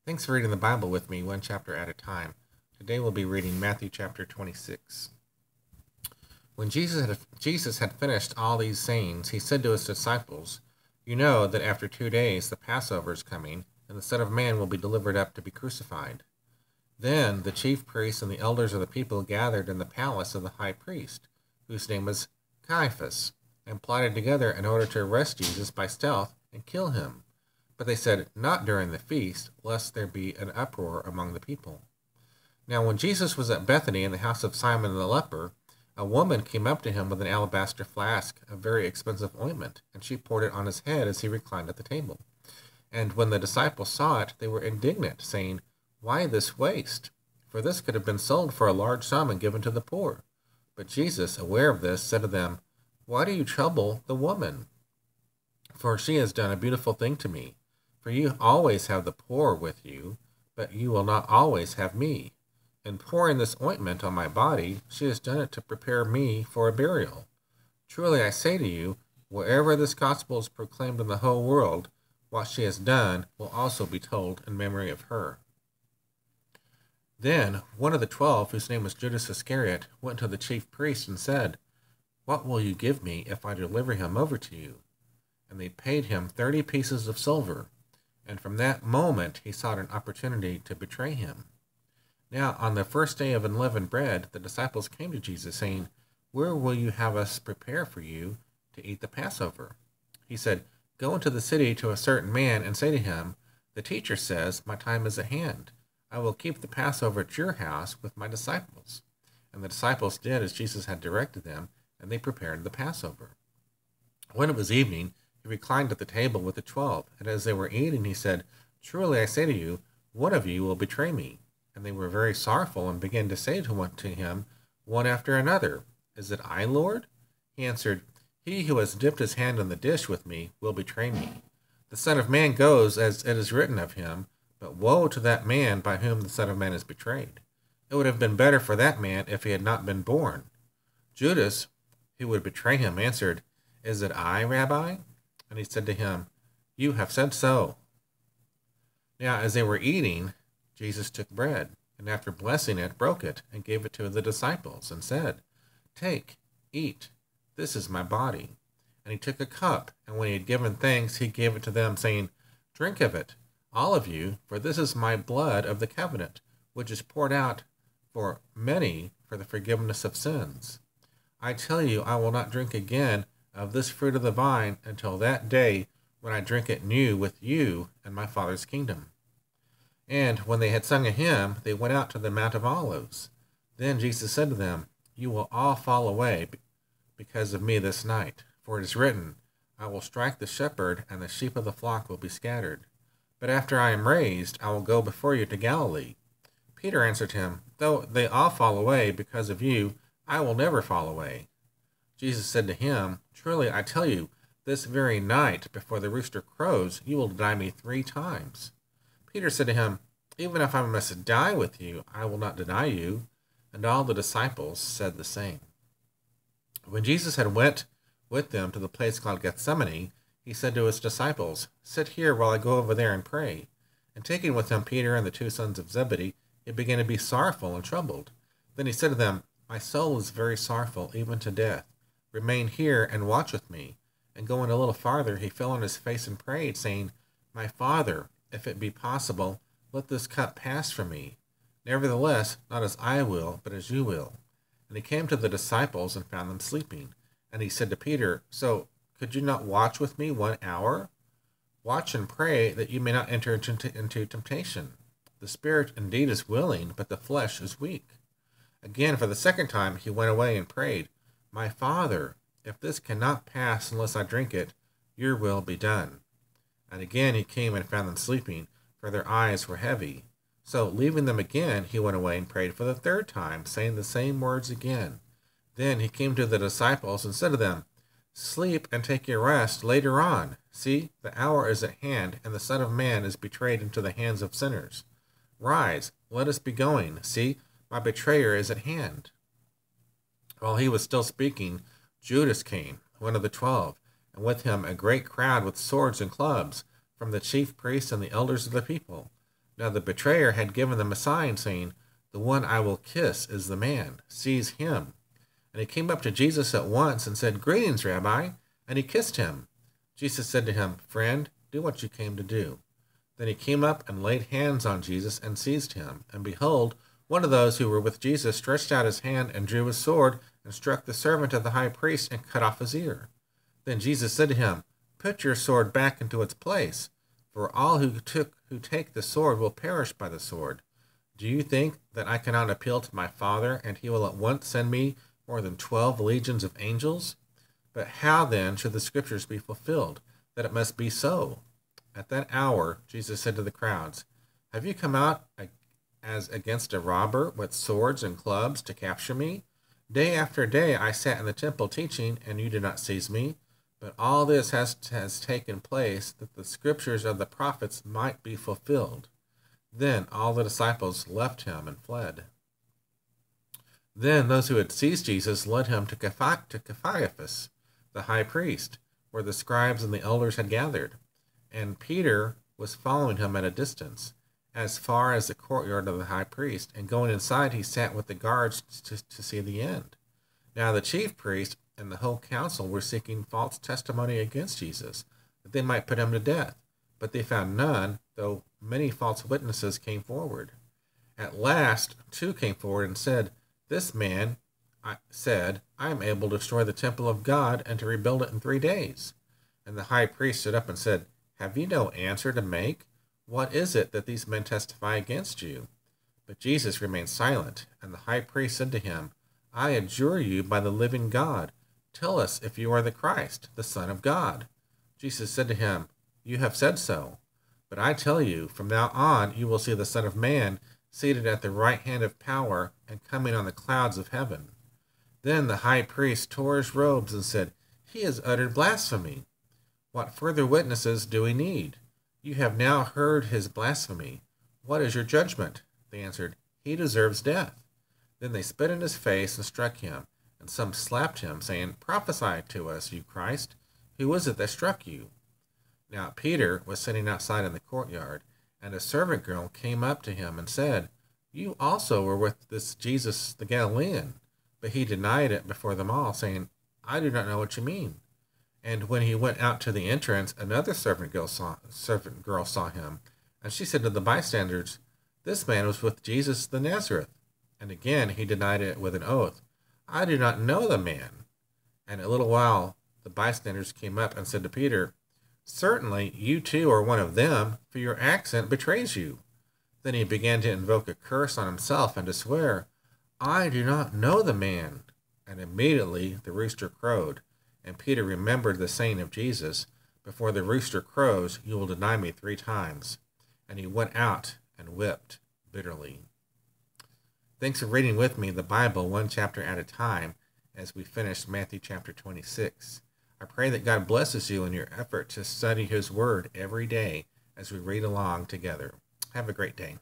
Thanks for reading the Bible with me, one chapter at a time. Today we'll be reading Matthew chapter 26. When Jesus had finished all these sayings, he said to his disciples, "You know that after 2 days the Passover is coming, and the Son of Man will be delivered up to be crucified." Then the chief priests and the elders of the people gathered in the palace of the high priest, whose name was Caiaphas, and plotted together in order to arrest Jesus by stealth and kill him. But they said, "Not during the feast, lest there be an uproar among the people." Now when Jesus was at Bethany in the house of Simon the leper, a woman came up to him with an alabaster flask of very expensive ointment, and she poured it on his head as he reclined at the table. And when the disciples saw it, they were indignant, saying, "Why this waste? For this could have been sold for a large sum and given to the poor." But Jesus, aware of this, said to them, "Why do you trouble the woman? For she has done a beautiful thing to me. For you always have the poor with you, but you will not always have me. In pouring this ointment on my body, she has done it to prepare me for a burial. Truly I say to you, wherever this gospel is proclaimed in the whole world, what she has done will also be told in memory of her." Then one of the 12, whose name was Judas Iscariot, went to the chief priests and said, "What will you give me if I deliver him over to you?" And they paid him 30 pieces of silver. And from that moment he sought an opportunity to betray him. Now on the first day of unleavened bread, the disciples came to Jesus, saying, "Where will you have us prepare for you to eat the Passover?" He said, "Go into the city to a certain man and say to him, 'The teacher says, my time is at hand. I will keep the Passover at your house with my disciples.'" And the disciples did as Jesus had directed them, and they prepared the Passover. When it was evening, he reclined at the table with the 12, and as they were eating, he said, "Truly I say to you, one of you will betray me." And they were very sorrowful, and began to say to him, one after another, "Is it I, Lord?" He answered, "He who has dipped his hand in the dish with me will betray me. The Son of Man goes as it is written of him, but woe to that man by whom the Son of Man is betrayed. It would have been better for that man if he had not been born." Judas, who would betray him, answered, "Is it I, Rabbi?" And he said to him, "You have said so." Now as they were eating, Jesus took bread, and after blessing it, broke it, and gave it to the disciples, and said, "Take, eat, this is my body." And he took a cup, and when he had given thanks, he gave it to them, saying, "Drink of it, all of you, for this is my blood of the covenant, which is poured out for many for the forgiveness of sins. I tell you, I will not drink again of this fruit of the vine until that day when I drink it new with you in my Father's kingdom." And when they had sung a hymn, they went out to the Mount of Olives. Then Jesus said to them, "You will all fall away because of me this night, for it is written, I will strike the shepherd, and the sheep of the flock will be scattered. But after I am raised, I will go before you to Galilee." Peter answered him, "Though they all fall away because of you, I will never fall away." Jesus said to him, "Truly I tell you, this very night, before the rooster crows, you will deny me 3 times." Peter said to him, "Even if I must die with you, I will not deny you." And all the disciples said the same. When Jesus had went with them to the place called Gethsemane, he said to his disciples, "Sit here while I go over there and pray." And taking with him Peter and the 2 sons of Zebedee, he began to be sorrowful and troubled. Then he said to them, "My soul is very sorrowful, even to death. Remain here and watch with me." And going a little farther, he fell on his face and prayed, saying, "My Father, if it be possible, let this cup pass from me. Nevertheless, not as I will, but as you will." And he came to the disciples and found them sleeping. And he said to Peter, "So could you not watch with me 1 hour? Watch and pray that you may not enter into temptation. The spirit indeed is willing, but the flesh is weak." Again, for the second time, he went away and prayed, "My Father, if this cannot pass unless I drink it, your will be done." And again he came and found them sleeping, for their eyes were heavy. So, leaving them again, he went away and prayed for the 3rd time, saying the same words again. Then he came to the disciples and said to them, "Sleep and take your rest later on. See, the hour is at hand, and the Son of Man is betrayed into the hands of sinners. Rise, let us be going. See, my betrayer is at hand." While he was still speaking, Judas came, one of the 12, and with him a great crowd with swords and clubs, from the chief priests and the elders of the people. Now the betrayer had given them a sign, saying, "The one I will kiss is the man. Seize him." And he came up to Jesus at once and said, "Greetings, Rabbi." And he kissed him. Jesus said to him, "Friend, do what you came to do." Then he came up and laid hands on Jesus and seized him. And behold, one of those who were with Jesus stretched out his hand and drew his sword and struck the servant of the high priest and cut off his ear. Then Jesus said to him, "Put your sword back into its place, for all who take the sword will perish by the sword. Do you think that I cannot appeal to my Father, and he will at once send me more than 12 legions of angels? But how then should the scriptures be fulfilled, that it must be so?" At that hour Jesus said to the crowds, "Have you come out as against a robber with swords and clubs to capture me? Day after day I sat in the temple teaching, and you did not seize me. But all this has taken place that the scriptures of the prophets might be fulfilled." Then all the disciples left him and fled. Then those who had seized Jesus led him to Caiaphas, the high priest, where the scribes and the elders had gathered. And Peter was following him at a distance, as far as the courtyard of the high priest, and going inside he sat with the guards to see the end. Now the chief priest and the whole council were seeking false testimony against Jesus, that they might put him to death. But they found none, though many false witnesses came forward. At last 2 came forward and said, "This man I am able to destroy the temple of God and to rebuild it in 3 days." And the high priest stood up and said, "Have you no answer to make? What is it that these men testify against you?" But Jesus remained silent, and the high priest said to him, "I adjure you by the living God, tell us if you are the Christ, the Son of God." Jesus said to him, "You have said so. But I tell you, from now on you will see the Son of Man seated at the right hand of power and coming on the clouds of heaven." Then the high priest tore his robes and said, "He has uttered blasphemy. What further witnesses do we need? You have now heard his blasphemy. What is your judgment?" They answered, "He deserves death." Then they spit in his face and struck him, and some slapped him, saying, "Prophesy to us, you Christ. Who is it that struck you?" Now Peter was sitting outside in the courtyard, and a servant girl came up to him and said, "You also were with this Jesus the Galilean." But he denied it before them all, saying, "I do not know what you mean." And when he went out to the entrance, another servant girl saw him, and she said to the bystanders, "This man was with Jesus the Nazareth." And again he denied it with an oath, "I do not know the man." And a little while the bystanders came up and said to Peter, "Certainly you too are one of them, for your accent betrays you." Then he began to invoke a curse on himself and to swear, "I do not know the man." And immediately the rooster crowed. And Peter remembered the saying of Jesus, "Before the rooster crows, you will deny me 3 times." And he went out and wept bitterly. Thanks for reading with me the Bible 1 chapter at a time as we finish Matthew chapter 26. I pray that God blesses you in your effort to study his word every day as we read along together. Have a great day.